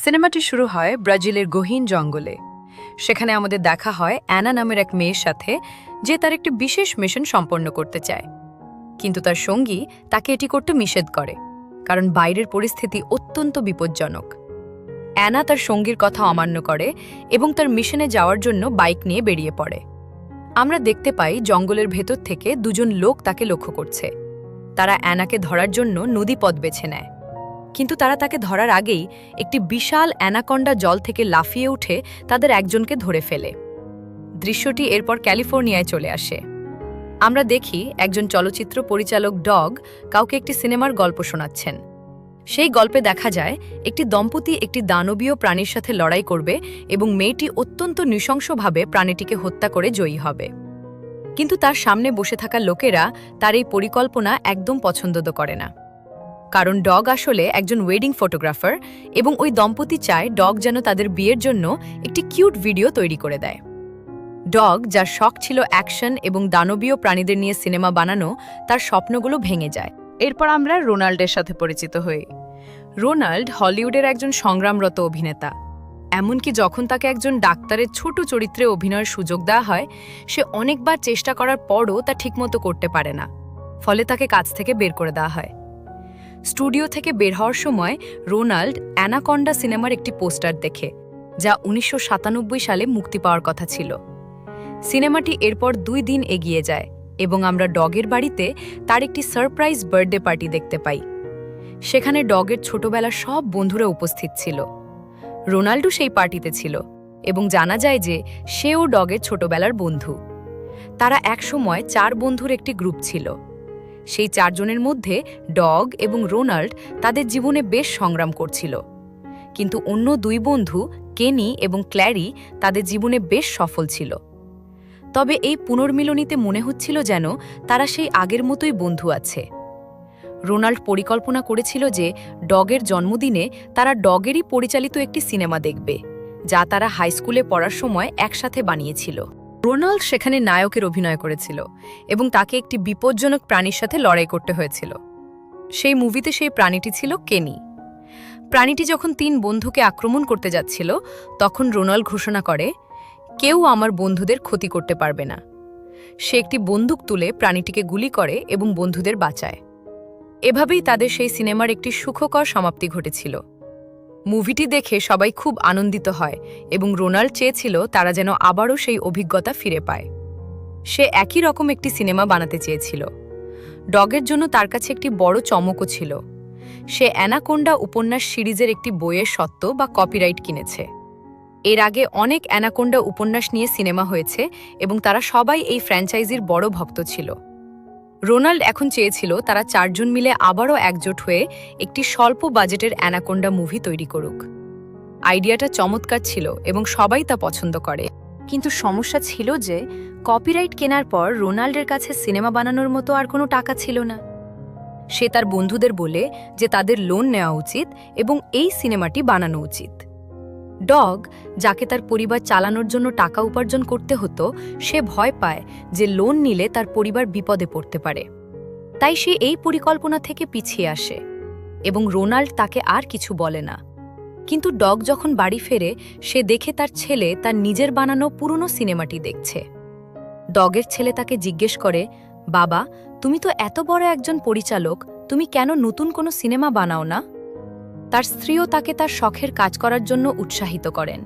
সিনেমাটি শুরু হয় ব্রাজিলের গহীন জঙ্গলে। সেখানে আমাদের দেখা হয় অ্যানা নামের এক মেয়ের সাথে, যে তার একটি বিশেষ মিশন সম্পন্ন করতে চায়। কিন্তু তার সঙ্গী তাকে এটি করতে নিষেধ করে, কারণ বাইরের পরিস্থিতি অত্যন্ত বিপজ্জনক। অ্যানা তার সঙ্গীর কথা অমান্য করে এবং তার মিশনে যাওয়ার জন্য বাইক নিয়ে বেরিয়ে পড়ে। আমরা দেখতে পাই জঙ্গলের ভেতর থেকে দুজন লোক তাকে লক্ষ্য করছে। তারা অ্যানাকে ধরার জন্য নদীপথ বেছে নেয়, কিন্তু তারা তাকে ধরার আগেই একটি বিশাল অ্যানাকন্ডা জল থেকে লাফিয়ে উঠে তাদের একজনকে ধরে ফেলে। দৃশ্যটি এরপর ক্যালিফোর্নিয়ায় চলে আসে। আমরা দেখি একজন চলচ্চিত্র পরিচালক ডগ কাউকে একটি সিনেমার গল্প শোনাচ্ছেন। সেই গল্পে দেখা যায় একটি দম্পতি একটি দানবীয় প্রাণীর সাথে লড়াই করবে এবং মেয়েটি অত্যন্ত নৃশংসভাবে প্রাণীটিকে হত্যা করে জয়ী হবে। কিন্তু তার সামনে বসে থাকা লোকেরা তার এই পরিকল্পনা একদম পছন্দ করে না, কারণ ডগ আসলে একজন ওয়েডিং ফটোগ্রাফার এবং ওই দম্পতি চায় ডগ যেন তাদের বিয়ের জন্য একটি কিউট ভিডিও তৈরি করে দেয়। ডগ, যার শখ ছিল অ্যাকশন এবং দানবীয় প্রাণীদের নিয়ে সিনেমা বানানো, তার স্বপ্নগুলো ভেঙে যায়। এরপর আমরা রোনাল্ডের সাথে পরিচিত হই। রোনাল্ড হলিউডের একজন সংগ্রামরত অভিনেতা। এমনকি যখন তাকে একজন ডাক্তারের ছোট চরিত্রে অভিনয়ের সুযোগ দেওয়া হয়, সে অনেকবার চেষ্টা করার পরও তা ঠিকমতো করতে পারে না, ফলে তাকে কাজ থেকে বের করে দেওয়া হয়। স্টুডিও থেকে বের হওয়ার সময় রোনাল্ড অ্যানাকন্ডা সিনেমার একটি পোস্টার দেখে, যা 1997 সালে মুক্তি পাওয়ার কথা ছিল। সিনেমাটি এরপর 2 দিন এগিয়ে যায় এবং আমরা ডগের বাড়িতে তার একটি সারপ্রাইজ বার্থডে পার্টি দেখতে পাই। সেখানে ডগের ছোটবেলার সব বন্ধুরা উপস্থিত ছিল। রোনাল্ডো সেই পার্টিতে ছিল এবং জানা যায় যে সেও ডগের ছোটবেলার বন্ধু। তারা একসময় 4 বন্ধুর একটি গ্রুপ ছিল। সেই 4 জনের মধ্যে ডগ এবং রোনাল্ড তাদের জীবনে বেশ সংগ্রাম করছিল, কিন্তু অন্য 2 বন্ধু কেনি এবং ক্ল্যারি তাদের জীবনে বেশ সফল ছিল। তবে এই পুনর্মিলনীতে মনে হচ্ছিল যেন তারা সেই আগের মতোই বন্ধু আছে। রোনাল্ড পরিকল্পনা করেছিল যে ডগের জন্মদিনে তারা ডগেরই পরিচালিত একটি সিনেমা দেখবে, যা তারা হাই স্কুলে পড়ার সময় একসাথে বানিয়েছিল। রোনাল্ড সেখানে নায়কের অভিনয় করেছিল এবং তাকে একটি বিপজ্জনক প্রাণীর সাথে লড়াই করতে হয়েছিল। সেই মুভিতে সেই প্রাণীটি ছিল কেনি। প্রাণীটি যখন 3 বন্ধুকে আক্রমণ করতে যাচ্ছিল, তখন রোনাল্ড ঘোষণা করে, কেউ আমার বন্ধুদের ক্ষতি করতে পারবে না। সে একটি বন্দুক তুলে প্রাণীটিকে গুলি করে এবং বন্ধুদের বাঁচায়। এভাবেই তাদের সেই সিনেমার একটি সুখকর সমাপ্তি ঘটেছিল। মুভিটি দেখে সবাই খুব আনন্দিত হয় এবং রোনাল্ড চেয়েছিল তারা যেন আবারও সেই অভিজ্ঞতা ফিরে পায়। সে একই রকম একটি সিনেমা বানাতে চেয়েছিল। ডগের জন্য তার কাছে একটি বড় চমকও ছিল। সে অ্যানাকোন্ডা উপন্যাস সিরিজের একটি বইয়ের স্বত্ব বা কপিরাইট কিনেছে। এর আগে অনেক অ্যানাকোন্ডা উপন্যাস নিয়ে সিনেমা হয়েছে এবং তারা সবাই এই ফ্র্যাঞ্চাইজির বড় ভক্ত ছিল। রোনাল্ড এখন চেয়েছিল তারা 4 জন মিলে আবারও একজোট হয়ে একটি স্বল্প বাজেটের অ্যানাকোন্ডা মুভি তৈরি করুক। আইডিয়াটা চমৎকার ছিল এবং সবাই তা পছন্দ করে, কিন্তু সমস্যা ছিল যে কপিরাইট কেনার পর রোনাল্ডের কাছে সিনেমা বানানোর মতো আর কোনো টাকা ছিল না। সে তার বন্ধুদের বলে যে তাদের লোন নেওয়া উচিত এবং এই সিনেমাটি বানানো উচিত। ডগ, যাকে তার পরিবার চালানোর জন্য টাকা উপার্জন করতে হতো, সে ভয় পায় যে লোন নিলে তার পরিবার বিপদে পড়তে পারে। তাই সে এই পরিকল্পনা থেকে পিছিয়ে আসে এবং রোনাল্ড তাকে আর কিছু বলে না। কিন্তু ডগ যখন বাড়ি ফেরে, সে দেখে তার ছেলে তার নিজের বানানো পুরনো সিনেমাটি দেখছে। ডগের ছেলে তাকে জিজ্ঞেস করে, বাবা, তুমি তো এত বড় একজন পরিচালক, তুমি কেন নতুন কোনো সিনেমা বানাও না? তার স্ত্রীও তাকে তার শখের কাজ করার জন্য উৎসাহিত করেন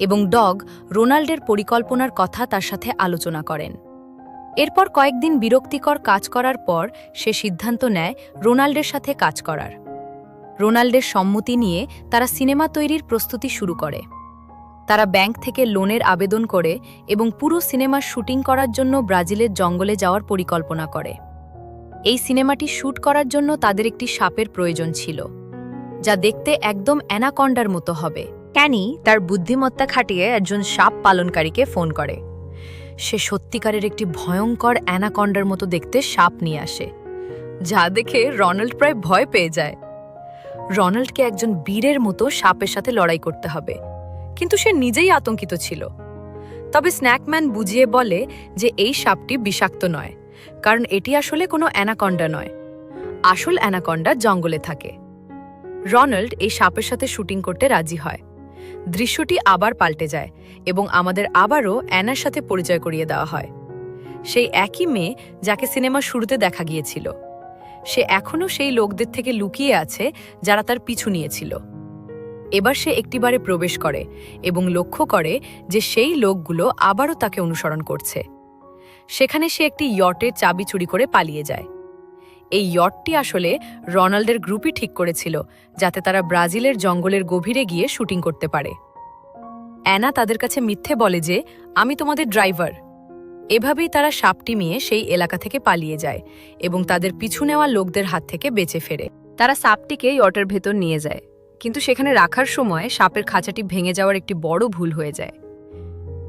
এবং ডগ রোনাল্ডের পরিকল্পনার কথা তার সাথে আলোচনা করেন। এরপর কয়েকদিন বিরক্তিকর কাজ করার পর সে সিদ্ধান্ত নেয় রোনাল্ডের সাথে কাজ করার। রোনাল্ডের সম্মতি নিয়ে তারা সিনেমা তৈরির প্রস্তুতি শুরু করে। তারা ব্যাংক থেকে লোনের আবেদন করে এবং পুরো সিনেমার শুটিং করার জন্য ব্রাজিলের জঙ্গলে যাওয়ার পরিকল্পনা করে। এই সিনেমাটি শ্যুট করার জন্য তাদের একটি সাপের প্রয়োজন ছিল, যা দেখতে একদম অ্যানাকন্ডার মতো হবে। ক্যানি তার বুদ্ধিমত্তা খাটিয়ে একজন সাপ পালনকারীকে ফোন করে। সে সত্যিকারের একটি ভয়ঙ্কর অ্যানাকন্ডার মতো দেখতে সাপ নিয়ে আসে, যা দেখে রোনাল্ড প্রায় ভয় পেয়ে যায়। রোনাল্ডকে একজন বীরের মতো সাপের সাথে লড়াই করতে হবে, কিন্তু সে নিজেই আতঙ্কিত ছিল। তবে স্ন্যাকম্যান বুঝিয়ে বলে যে এই সাপটি বিষাক্ত নয়, কারণ এটি আসলে কোনো অ্যানাকন্ডা নয়। আসল অ্যানাকন্ডা জঙ্গলে থাকে। রোনাল্ড এই সাপের সাথে শুটিং করতে রাজি হয়। দৃশ্যটি আবার পাল্টে যায় এবং আমাদের আবারও অ্যানার সাথে পরিচয় করিয়ে দেওয়া হয়। সেই একই মেয়ে যাকে সিনেমার শুরুতে দেখা গিয়েছিল, সে এখনও সেই লোকদের থেকে লুকিয়ে আছে যারা তার পিছু নিয়েছিল। এবার সে একটিবারে প্রবেশ করে এবং লক্ষ্য করে যে সেই লোকগুলো আবারও তাকে অনুসরণ করছে। সেখানে সে একটি ইয়টের চাবি চুরি করে পালিয়ে যায়। এই ইয়টটি আসলে রোনাল্ডের গ্রুপই ঠিক করেছিল, যাতে তারা ব্রাজিলের জঙ্গলের গভীরে গিয়ে শুটিং করতে পারে। অ্যানা তাদের কাছে মিথ্যে বলে যে আমি তোমাদের ড্রাইভার। এভাবেই তারা সাপটি নিয়ে সেই এলাকা থেকে পালিয়ে যায় এবং তাদের পিছু নেওয়া লোকদের হাত থেকে বেঁচে ফেরে। তারা সাপটিকে ইয়টের ভেতর নিয়ে যায়, কিন্তু সেখানে রাখার সময় সাপের খাঁচাটি ভেঙে যাওয়ার একটি বড় ভুল হয়ে যায়।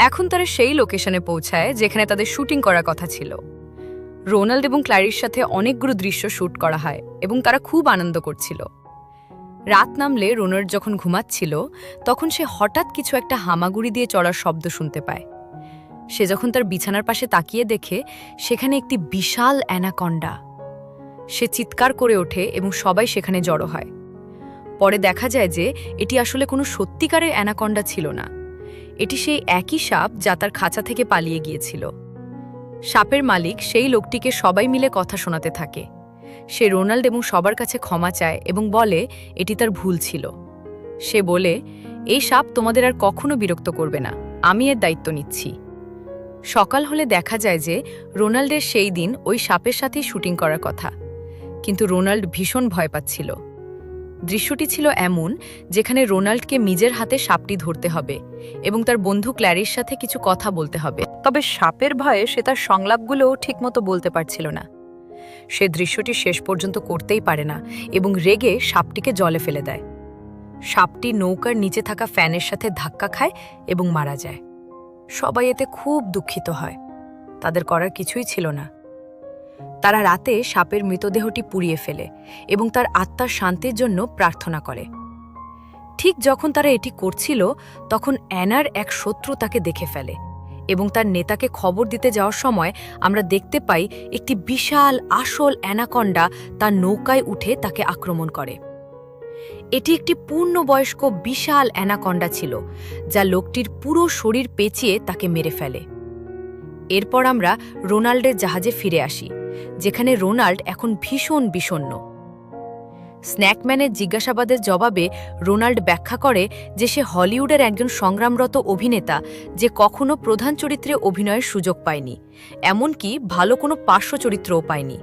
এখন তারা সেই লোকেশনে পৌঁছায় যেখানে তাদের শুটিং করার কথা ছিল। রোনাল্ড এবং ক্ল্যারির সাথে অনেকগুলো দৃশ্য শ্যুট করা হয় এবং তারা খুব আনন্দ করছিল। রাত নামলে রোনাল্ড যখন ঘুমাচ্ছিল, তখন সে হঠাৎ কিছু একটা হামাগুড়ি দিয়ে চড়ার শব্দ শুনতে পায়। সে যখন তার বিছানার পাশে তাকিয়ে দেখে সেখানে একটি বিশাল অ্যানাকন্ডা। সে চিৎকার করে ওঠে এবং সবাই সেখানে জড়ো হয়। পরে দেখা যায় যে এটি আসলে কোনো সত্যিকারের অ্যানাকন্ডা ছিল না, এটি সেই একই সাপ যা তার খাঁচা থেকে পালিয়ে গিয়েছিল। সাপের মালিক সেই লোকটিকে সবাই মিলে কথা শোনাতে থাকে। সে রোনাল্ড এবং সবার কাছে ক্ষমা চায় এবং বলে এটি তার ভুল ছিল। সে বলে, এই সাপ তোমাদের আর কখনো বিরক্ত করবে না, আমি এর দায়িত্ব নিচ্ছি। সকাল হলে দেখা যায় যে রোনাল্ডের সেই দিন ওই সাপের সাথেই শুটিং করার কথা, কিন্তু রোনাল্ড ভীষণ ভয় পাচ্ছিল। দৃশ্যটি ছিল এমন যেখানে রোনাল্ডকে নিজের হাতে সাপটি ধরতে হবে এবং তার বন্ধু ক্ল্যারির সাথে কিছু কথা বলতে হবে, তবে সাপের ভয়ে সে তার সংলাপগুলোও ঠিকমতো বলতে পারছিল না। সে দৃশ্যটি শেষ পর্যন্ত করতেই পারে না এবং রেগে সাপটিকে জলে ফেলে দেয়। সাপটি নৌকার নিচে থাকা ফ্যানের সাথে ধাক্কা খায় এবং মারা যায়। সবাই এতে খুব দুঃখিত হয়, তাদের করার কিছুই ছিল না। তারা রাতে সাপের মৃতদেহটি পুড়িয়ে ফেলে এবং তার আত্মার শান্তির জন্য প্রার্থনা করে। ঠিক যখন তারা এটি করছিল, তখন অ্যানার এক শত্রু তাকে দেখে ফেলে এবং তার নেতাকে খবর দিতে যাওয়ার সময় আমরা দেখতে পাই একটি বিশাল আসল অ্যানাকন্ডা তার নৌকায় উঠে তাকে আক্রমণ করে। এটি একটি পূর্ণবয়স্ক বিশাল অ্যানাকন্ডা ছিল, যা লোকটির পুরো শরীর পেঁচিয়ে তাকে মেরে ফেলে। এরপর আমরা রোনাল্ডের জাহাজে ফিরে আসি, যেখানে রোনাল্ড এখন ভীষণ বিষণ্ণ। স্ন্যাকম্যানের জিজ্ঞাসাবাদের জবাবে রোনাল্ড ব্যাখ্যা করে যে সে হলিউডের একজন সংগ্রামরত অভিনেতা যে কখনো প্রধান চরিত্রে অভিনয়ের সুযোগ পায়নি, এমনকি ভালো কোনো পার্শ্ব চরিত্রও পায়নি।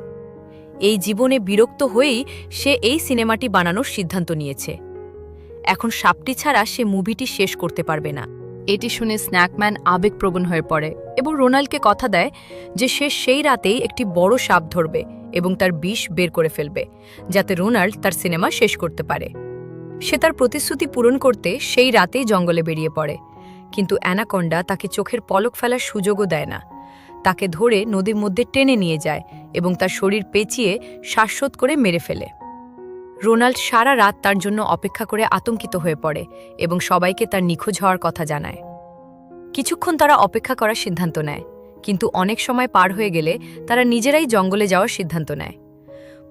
এই জীবনে বিরক্ত হয়েই সে এই সিনেমাটি বানানোর সিদ্ধান্ত নিয়েছে। এখন সাপটি ছাড়া সে মুভিটি শেষ করতে পারবে না। এটি শুনে স্ন্যাকম্যান আবেগপ্রবণ হয়ে পড়ে এবং রোনাল্ডকে কথা দেয় যে সে সেই রাতেই একটি বড় সাপ ধরবে এবং তার বিষ বের করে ফেলবে, যাতে রোনাল্ড তার সিনেমা শেষ করতে পারে। সে তার প্রতিশ্রুতি পূরণ করতে সেই রাতেই জঙ্গলে বেরিয়ে পড়ে, কিন্তু অ্যানাকন্ডা তাকে চোখের পলক ফেলার সুযোগও দেয় না। তাকে ধরে নদীর মধ্যে টেনে নিয়ে যায় এবং তার শরীর পেঁচিয়ে শ্বাসরোধ করে মেরে ফেলে। রোনাল্ড সারা রাত তার জন্য অপেক্ষা করে আতঙ্কিত হয়ে পড়ে এবং সবাইকে তার নিখোঁজ হওয়ার কথা জানায়। কিছুক্ষণ তারা অপেক্ষা করার সিদ্ধান্ত নেয়, কিন্তু অনেক সময় পার হয়ে গেলে তারা নিজেরাই জঙ্গলে যাওয়ার সিদ্ধান্ত নেয়।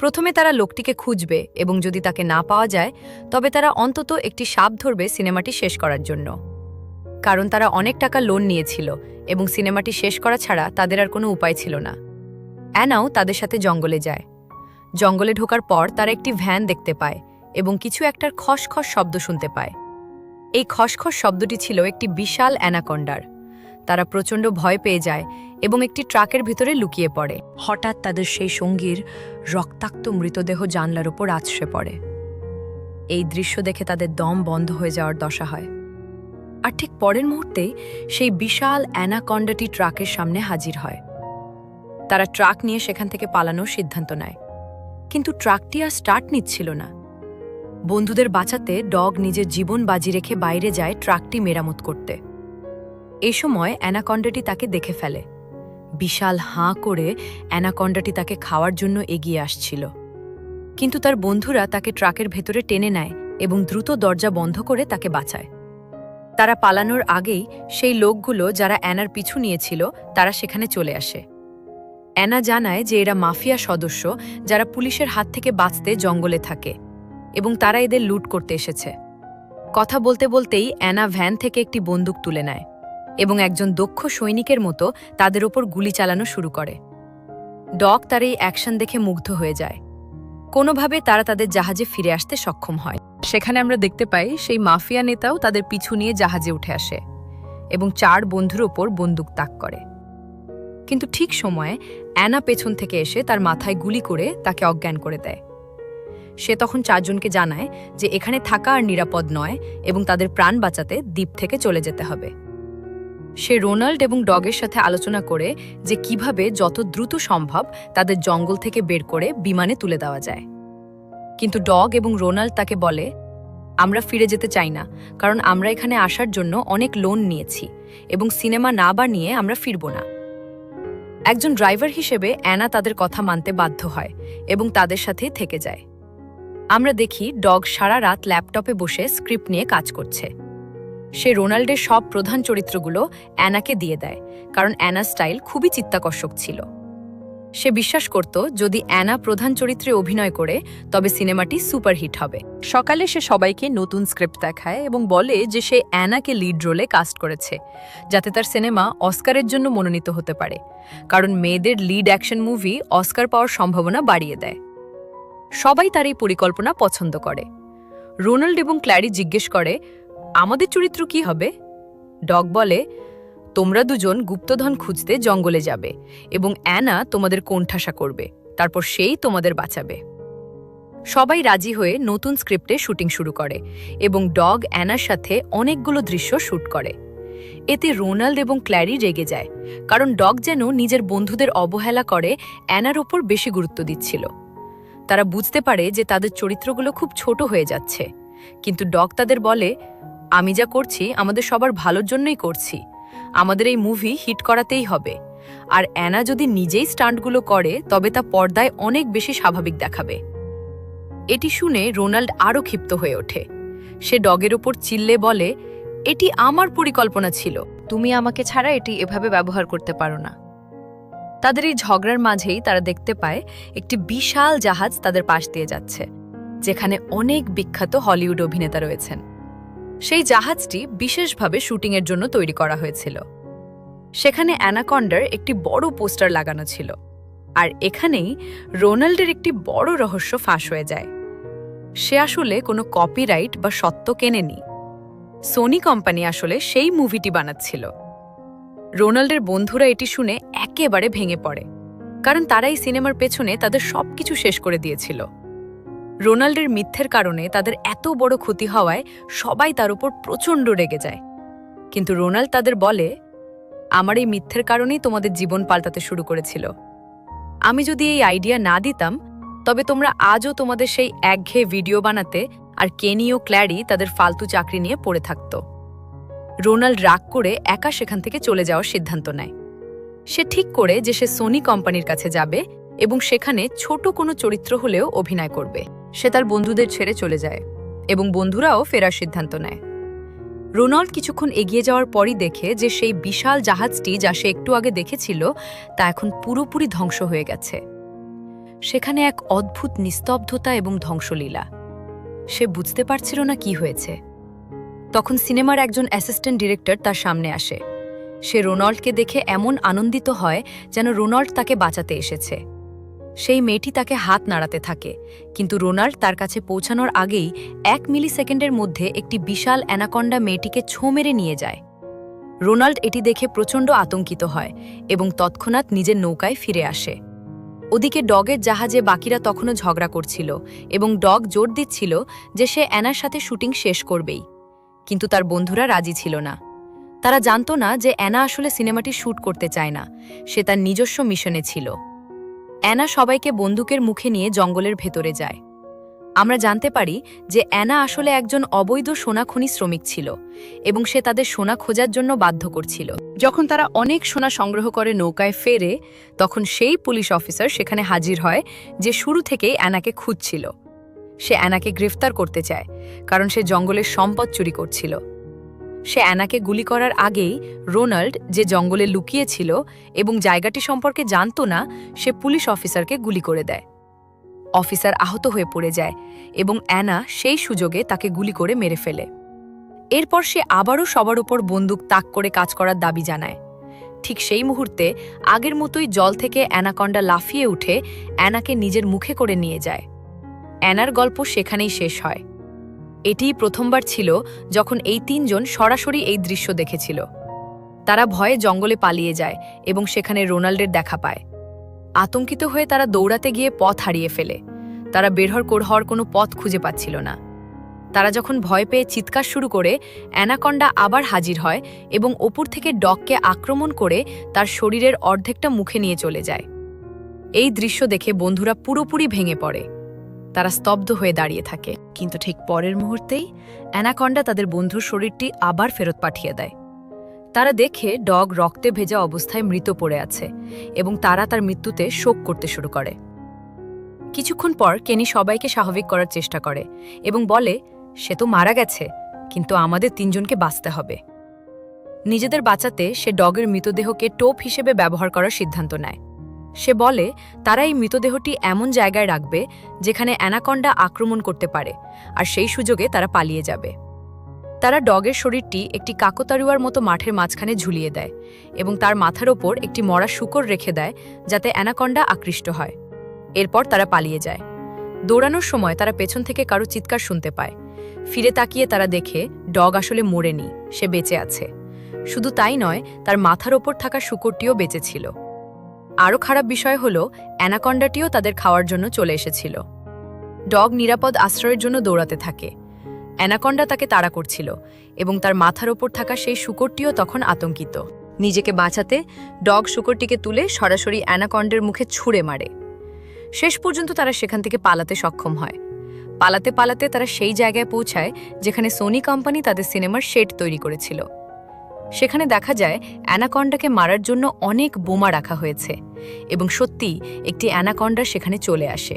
প্রথমে তারা লোকটিকে খুঁজবে এবং যদি তাকে না পাওয়া যায় তবে তারা অন্তত একটি সাপ ধরবে সিনেমাটি শেষ করার জন্য, কারণ তারা অনেক টাকা লোন নিয়েছিল এবং সিনেমাটি শেষ করা ছাড়া তাদের আর কোনো উপায় ছিল না। অ্যানাও তাদের সাথে জঙ্গলে যায়। জঙ্গলে ঢোকার পর তারা একটি ভ্যান দেখতে পায় এবং কিছু একটার খসখস শব্দ শুনতে পায়। এই খসখস শব্দটি ছিল একটি বিশাল অ্যানাকন্ডার। তারা প্রচণ্ড ভয় পেয়ে যায় এবং একটি ট্রাকের ভিতরে লুকিয়ে পড়ে। হঠাৎ তাদের সেই সঙ্গীর রক্তাক্ত মৃতদেহ জানলার ওপর আছড়ে পড়ে। এই দৃশ্য দেখে তাদের দম বন্ধ হয়ে যাওয়ার দশা হয়। আর ঠিক পরের মুহূর্তেই সেই বিশাল অ্যানাকন্ডাটি ট্রাকের সামনে হাজির হয়। তারা ট্রাক নিয়ে সেখান থেকে পালানোর সিদ্ধান্ত নেয়, কিন্তু ট্রাকটি আর স্টার্ট নিচ্ছিল না। বন্ধুদের বাঁচাতে ডগ নিজের জীবন বাজি রেখে বাইরে যায় ট্রাকটি মেরামত করতে। এই সময় অ্যানাকন্ডাটি তাকে দেখে ফেলে। বিশাল হাঁ করে অ্যানাকন্ডাটি তাকে খাওয়ার জন্য এগিয়ে আসছিল, কিন্তু তার বন্ধুরা তাকে ট্রাকের ভেতরে টেনে নেয় এবং দ্রুত দরজা বন্ধ করে তাকে বাঁচায়। তারা পালানোর আগেই সেই লোকগুলো যারা অ্যানার পিছু নিয়েছিল তারা সেখানে চলে আসে। অ্যানা জানায় যে এরা মাফিয়া সদস্য যারা পুলিশের হাত থেকে বাঁচতে জঙ্গলে থাকে এবং তারা এদের লুট করতে এসেছে। কথা বলতে বলতেই অ্যানা ভ্যান থেকে একটি বন্দুক তুলে নেয় এবং একজন দক্ষ সৈনিকের মতো তাদের ওপর গুলি চালানো শুরু করে। ডগ তার এই অ্যাকশন দেখে মুগ্ধ হয়ে যায়। কোনোভাবে তারা তাদের জাহাজে ফিরে আসতে সক্ষম হয়। সেখানে আমরা দেখতে পাই সেই মাফিয়া নেতাও তাদের পিছু নিয়ে জাহাজে উঠে আসে এবং 4 বন্ধুর ওপর বন্দুক তাক করে। কিন্তু ঠিক সময়ে অ্যানা পেছন থেকে এসে তার মাথায় গুলি করে তাকে অজ্ঞান করে দেয়। সে তখন 4 জনকে জানায় যে এখানে থাকা আর নিরাপদ নয় এবং তাদের প্রাণ বাঁচাতে দ্বীপ থেকে চলে যেতে হবে। সে রোনাল্ড এবং ডগের সাথে আলোচনা করে যে কিভাবে যত দ্রুত সম্ভব তাদের জঙ্গল থেকে বের করে বিমানে তুলে দেওয়া যায়। কিন্তু ডগ এবং রোনাল্ড তাকে বলে, আমরা ফিরে যেতে চাই না, কারণ আমরা এখানে আসার জন্য অনেক লোন নিয়েছি এবং সিনেমা না বানিয়ে আমরা ফিরব না। একজন ড্রাইভার হিসেবে অ্যানা তাদের কথা মানতে বাধ্য হয় এবং তাদের সাথেই থেকে যায়। আমরা দেখি ডগ সারা রাত ল্যাপটপে বসে স্ক্রিপ্ট নিয়ে কাজ করছে। সে রোনাল্ডের সব প্রধান চরিত্রগুলো অ্যানাকে দিয়ে দেয়, কারণ অ্যানা স্টাইল খুবই চিত্তাকর্ষক ছিল। সে বিশ্বাস করত যদি অ্যানা প্রধান চরিত্রে অভিনয় করে তবে সিনেমাটি সুপারহিট হবে। সকালে সে সবাইকে নতুন স্ক্রিপ্ট দেখায় এবং বলে যে সে অ্যানাকে লিড রোলে কাস্ট করেছে, যাতে তার সিনেমা অস্কারের জন্য মনোনীত হতে পারে, কারণ মেয়েদের লিড অ্যাকশন মুভি অস্কার পাওয়ার সম্ভাবনা বাড়িয়ে দেয়। সবাই তার এই পরিকল্পনা পছন্দ করে। রোনাল্ড এবং ক্ল্যারি জিজ্ঞেস করে, আমাদের চরিত্র কি হবে? ডগ বলে, তোমরা দুজন গুপ্তধন খুঁজতে জঙ্গলে যাবে এবং অ্যানা তোমাদের কোণঠাসা করবে, তারপর সেই তোমাদের বাঁচাবে। সবাই রাজি হয়ে নতুন স্ক্রিপ্টে শুটিং শুরু করে এবং ডগ অ্যানার সাথে অনেকগুলো দৃশ্য শুট করে। এতে রোনাল্ড এবং ক্ল্যারি রেগে যায়, কারণ ডগ যেন নিজের বন্ধুদের অবহেলা করে অ্যানার ওপর বেশি গুরুত্ব দিচ্ছিল। তারা বুঝতে পারে যে তাদের চরিত্রগুলো খুব ছোট হয়ে যাচ্ছে, কিন্তু ডগ তাদের বলে, আমি যা করছি আমাদের সবার ভালোর জন্যই করছি, আমাদের এই মুভি হিট করাতেই হবে, আর অ্যানা যদি নিজেই স্টান্টগুলো করে তবে তা পর্দায় অনেক বেশি স্বাভাবিক দেখাবে। এটি শুনে রোনাল্ড আরও ক্ষিপ্ত হয়ে ওঠে। সে ডগের ওপর চিল্লে বলে, এটি আমার পরিকল্পনা ছিল, তুমি আমাকে ছাড়া এটি এভাবে ব্যবহার করতে পারো না। তাদের এই ঝগড়ার মাঝেই তারা দেখতে পায় একটি বিশাল জাহাজ তাদের পাশ দিয়ে যাচ্ছে, যেখানে অনেক বিখ্যাত হলিউড অভিনেতা রয়েছেন। সেই জাহাজটি বিশেষভাবে শুটিংয়ের জন্য তৈরি করা হয়েছিল। সেখানে অ্যানাকন্ডার একটি বড় পোস্টার লাগানো ছিল, আর এখানেই রোনাল্ডের একটি বড় রহস্য ফাঁস হয়ে যায়। সে আসলে কোনো কপিরাইট বা সত্ত্ব কেনেনি। সোনি কোম্পানি আসলে সেই মুভিটি বানাচ্ছিল। রোনাল্ডের বন্ধুরা এটি শুনে একেবারে ভেঙে পড়ে, কারণ তারা এই সিনেমার পেছনে তাদের সবকিছু শেষ করে দিয়েছিল। রোনাল্ডের মিথ্যের কারণে তাদের এত বড় ক্ষতি হওয়ায় সবাই তার উপর প্রচণ্ড রেগে যায়। কিন্তু রোনাল্ড তাদের বলে, আমার এই মিথ্যের কারণেই তোমাদের জীবন পাল্টাতে শুরু করেছিল। আমি যদি এই আইডিয়া না দিতাম তবে তোমরা আজও তোমাদের সেই একঘেয়ে ভিডিও বানাতে আর কেনি ও ক্ল্যারি তাদের ফালতু চাকরি নিয়ে পড়ে থাকত। রোনাল্ড রাগ করে একা সেখান থেকে চলে যাওয়ার সিদ্ধান্ত নেয়। সে ঠিক করে যে সে সোনি কোম্পানির কাছে যাবে এবং সেখানে ছোট কোনো চরিত্র হলেও অভিনয় করবে। সে তার বন্ধুদের ছেড়ে চলে যায় এবং বন্ধুরাও ফেরার সিদ্ধান্ত নেয়। রোনাল্ড কিছুক্ষণ এগিয়ে যাওয়ার পরই দেখে যে সেই বিশাল জাহাজটি যা সে একটু আগে দেখেছিল তা এখন পুরোপুরি ধ্বংস হয়ে গেছে। সেখানে এক অদ্ভুত নিস্তব্ধতা এবং ধ্বংসলীলা। সে বুঝতে পারছিল না কি হয়েছে। তখন সিনেমার একজন অ্যাসিস্ট্যান্ট ডিরেক্টর তার সামনে আসে। সে রোনাল্ডকে দেখে এমন আনন্দিত হয় যেন রোনাল্ড তাকে বাঁচাতে এসেছে। সেই মেয়েটি তাকে হাত নাড়াতে থাকে, কিন্তু রোনাল্ড তার কাছে পৌঁছানোর আগেই 1 মিলিসেকেন্ডের মধ্যে একটি বিশাল অ্যানাকন্ডা মেয়েটিকে ছোঁ মেরে নিয়ে যায়। রোনাল্ড এটি দেখে প্রচণ্ড আতঙ্কিত হয় এবং তৎক্ষণাৎ নিজের নৌকায় ফিরে আসে। ওদিকে ডগের জাহাজে বাকিরা তখনও ঝগড়া করছিল এবং ডগ জোর দিচ্ছিল যে সে অ্যানার সাথে শুটিং শেষ করবেই, কিন্তু তার বন্ধুরা রাজি ছিল না। তারা জানত না যে অ্যানা আসলে সিনেমাটি শ্যুট করতে চায় না, সে তার নিজস্ব মিশনে ছিল। অ্যানা সবাইকে বন্দুকের মুখে নিয়ে জঙ্গলের ভেতরে যায়। আমরা জানতে পারি যে অ্যানা আসলে একজন অবৈধ সোনা খনি শ্রমিক ছিল এবং সে তাদের সোনা খোঁজার জন্য বাধ্য করছিল। যখন তারা অনেক সোনা সংগ্রহ করে নৌকায় ফেরে, তখন সেই পুলিশ অফিসার সেখানে হাজির হয় যে শুরু থেকেই অ্যানাকে খুঁজছিল। সে অ্যানাকে গ্রেফতার করতে চায়, কারণ সে জঙ্গলের সম্পদ চুরি করছিল। সে অ্যানাকে গুলি করার আগেই রোনাল্ড, যে জঙ্গলে লুকিয়েছিল এবং জায়গাটি সম্পর্কে জানত না, সে পুলিশ অফিসারকে গুলি করে দেয়। অফিসার আহত হয়ে পড়ে যায় এবং অ্যানা সেই সুযোগে তাকে গুলি করে মেরে ফেলে। এরপর সে আবারও সবার উপর বন্দুক তাক করে কাজ করার দাবি জানায়। ঠিক সেই মুহূর্তে আগের মতোই জল থেকে অ্যানাকন্ডা লাফিয়ে উঠে অ্যানাকে নিজের মুখে করে নিয়ে যায়। অ্যানার গল্প সেখানেই শেষ হয়। এটিই প্রথমবার ছিল যখন এই তিনজন সরাসরি এই দৃশ্য দেখেছিল। তারা ভয়ে জঙ্গলে পালিয়ে যায় এবং সেখানে রোনাল্ডের দেখা পায়। আতঙ্কিত হয়ে তারা দৌড়াতে গিয়ে পথ হারিয়ে ফেলে। তারা বের হওয়ার কোনো পথ খুঁজে পাচ্ছিল না। তারা যখন ভয় পেয়ে চিৎকার শুরু করে, অ্যানাকন্ডা আবার হাজির হয় এবং ওপর থেকে ডগকে আক্রমণ করে তার শরীরের অর্ধেকটা মুখে নিয়ে চলে যায়। এই দৃশ্য দেখে বন্ধুরা পুরোপুরি ভেঙে পড়ে। তারা স্তব্ধ হয়ে দাঁড়িয়ে থাকে, কিন্তু ঠিক পরের মুহূর্তেই অ্যানাকন্ডা তাদের বন্ধুর শরীরটি আবার ফেরত পাঠিয়ে দেয়। তারা দেখে ডগ রক্তে ভেজা অবস্থায় মৃত পড়ে আছে এবং তারা তার মৃত্যুতে শোক করতে শুরু করে। কিছুক্ষণ পর কেনি সবাইকে স্বাভাবিক করার চেষ্টা করে এবং বলে, সে তো মারা গেছে, কিন্তু আমাদের তিনজনকে বাঁচতে হবে। নিজেদের বাঁচাতে সে ডগের মৃতদেহকে টোপ হিসেবে ব্যবহার করার সিদ্ধান্ত নেয়। সে বলে তারা এই মৃতদেহটি এমন জায়গায় রাখবে যেখানে অ্যানাকন্ডা আক্রমণ করতে পারে, আর সেই সুযোগে তারা পালিয়ে যাবে। তারা ডগের শরীরটি একটি কাকতাড়ুয়ার মতো মাঠের মাঝখানে ঝুলিয়ে দেয় এবং তার মাথার ওপর একটি মরা শূকর রেখে দেয় যাতে অ্যানাকন্ডা আকৃষ্ট হয়। এরপর তারা পালিয়ে যায়। দৌড়ানোর সময় তারা পেছন থেকে কারো চিৎকার শুনতে পায়। ফিরে তাকিয়ে তারা দেখে ডগ আসলে মরেনি, সে বেঁচে আছে। শুধু তাই নয়, তার মাথার ওপর থাকা শূকরটিও বেঁচে ছিল। আরও খারাপ বিষয় হলো অ্যানাকন্ডাটিও তাদের খাওয়ার জন্য চলে এসেছিল। ডগ নিরাপদ আশ্রয়ের জন্য দৌড়াতে থাকে। অ্যানাকন্ডা তাকে তাড়া করছিল এবং তার মাথার ওপর থাকা সেই শূকরটিও তখন আতঙ্কিত। নিজেকে বাঁচাতে ডগ শূকরটিকে তুলে সরাসরি অ্যানাকন্ডার মুখে ছুঁড়ে মারে। শেষ পর্যন্ত তারা সেখান থেকে পালাতে সক্ষম হয়। পালাতে পালাতে তারা সেই জায়গায় পৌঁছায় যেখানে সোনি কোম্পানি তাদের সিনেমার শেড তৈরি করেছিল। সেখানে দেখা যায় অ্যানাকন্ডাকে মারার জন্য অনেক বোমা রাখা হয়েছে এবং সত্যিই একটি অ্যানাকন্ডা সেখানে চলে আসে।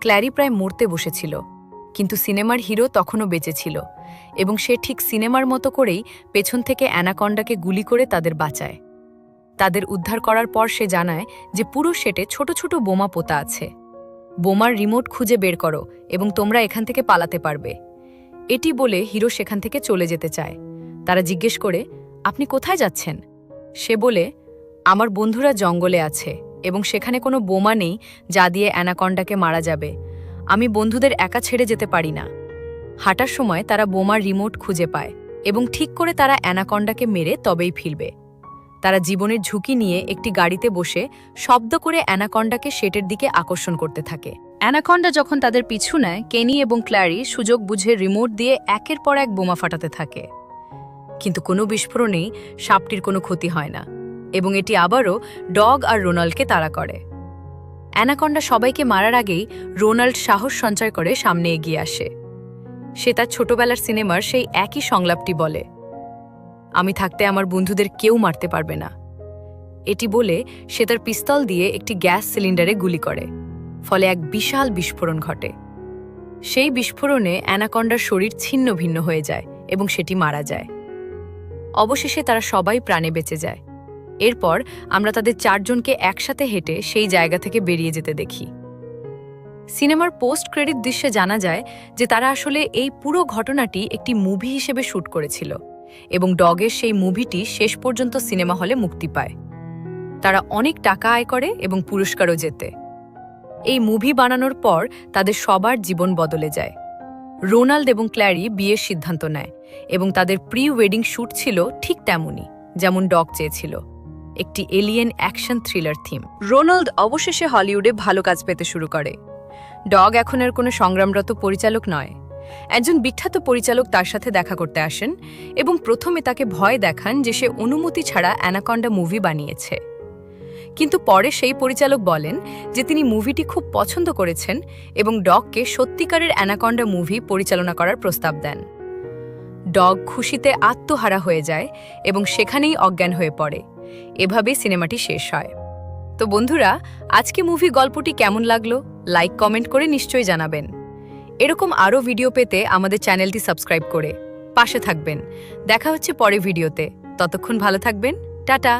ক্ল্যারি প্রায় মরতে বসেছিল, কিন্তু সিনেমার হিরো তখনও বেঁচে ছিল এবং সে ঠিক সিনেমার মতো করেই পেছন থেকে অ্যানাকন্ডাকে গুলি করে তাদের বাঁচায়। তাদের উদ্ধার করার পর সে জানায় যে পুরো সেটে ছোট ছোট বোমা পোতা আছে। বোমার রিমোট খুঁজে বের করো এবং তোমরা এখান থেকে পালাতে পারবে। এটি বলে হিরো সেখান থেকে চলে যেতে চায়। তারা জিজ্ঞেস করে, আপনি কোথায় যাচ্ছেন? সে বলে, আমার বন্ধুরা জঙ্গলে আছে এবং সেখানে কোনো বোমা নেই যা দিয়ে অ্যানাকন্ডাকে মারা যাবে। আমি বন্ধুদের একা ছেড়ে যেতে পারি না। হাঁটার সময় তারা বোমার রিমোট খুঁজে পায় এবং ঠিক করে তারা অ্যানাকন্ডাকে মেরে তবেই ফিরবে। তারা জীবনের ঝুঁকি নিয়ে একটি গাড়িতে বসে শব্দ করে অ্যানাকন্ডাকে সেটের দিকে আকর্ষণ করতে থাকে। অ্যানাকন্ডা যখন তাদের পিছু নেয়, কেনি এবং ক্ল্যারি সুযোগ বুঝে রিমোট দিয়ে একের পর এক বোমা ফাটাতে থাকে। কিন্তু কোনো বিস্ফোরণেই সাপটির কোনো ক্ষতি হয় না এবং এটি আবারও ডগ আর রোনাল্ডকে তাড়া করে। অ্যানাকন্ডা সবাইকে মারার আগেই রোনাল্ড সাহস সঞ্চয় করে সামনে এগিয়ে আসে। সে তার ছোটবেলার সিনেমার সেই একই সংলাপটি বলে, আমি থাকতে আমার বন্ধুদের কেউ মারতে পারবে না। এটি বলে সে তার পিস্তল দিয়ে একটি গ্যাস সিলিন্ডারে গুলি করে, ফলে এক বিশাল বিস্ফোরণ ঘটে। সেই বিস্ফোরণে অ্যানাকন্ডার শরীর ছিন্ন ভিন্ন হয়ে যায় এবং সেটি মারা যায়। অবশেষে তারা সবাই প্রাণে বেঁচে যায়। এরপর আমরা তাদের চারজনকে একসাথে হেঁটে সেই জায়গা থেকে বেরিয়ে যেতে দেখি। সিনেমার পোস্ট ক্রেডিট দৃশ্যে জানা যায় যে তারা আসলে এই পুরো ঘটনাটি একটি মুভি হিসেবে শ্যুট করেছিল এবং ডগের সেই মুভিটি শেষ পর্যন্ত সিনেমা হলে মুক্তি পায়। তারা অনেক টাকা আয় করে এবং পুরস্কারও জেতে। এই মুভি বানানোর পর তাদের সবার জীবন বদলে যায়। রোনাল্ড এবং ক্ল্যারি বিয়ের সিদ্ধান্ত নেয় এবং তাদের প্রি ওয়েডিং শ্যুট ছিল ঠিক তেমনই যেমন ডগ চেয়েছিল, একটি alien action thriller theme. Ronald অবশেষে হলিউডে ভালো কাজ পেতে শুরু করে। ডগ এখন আর কোনো সংগ্রামরত পরিচালক নয়। একজন বিখ্যাত পরিচালক তার সাথে দেখা করতে আসেন এবং প্রথমে তাকে ভয় দেখান যে সে অনুমতি ছাড়া অ্যানাকন্ডা মুভি বানিয়েছে। কিন্তু পরে সেই পরিচালক বলেন যে তিনি মুভিটি খুব পছন্দ করেছেন এবং ডগকে সত্যিকারের অ্যানাকন্ডা মুভি পরিচালনা করার প্রস্তাব দেন। ডগ খুশিতে আত্মহারা হয়ে যায় এবং সেখানেই অজ্ঞান হয়ে পড়ে। এভাবেই সিনেমাটি শেষ হয়। তো বন্ধুরা, আজকে মুভি গল্পটি কেমন লাগলো লাইক কমেন্ট করে নিশ্চয়ই জানাবেন। এরকম আরও ভিডিও পেতে আমাদের চ্যানেলটি সাবস্ক্রাইব করে পাশে থাকবেন। দেখা হচ্ছে পরে ভিডিওতে। ততক্ষণ ভালো থাকবেন। টাটা।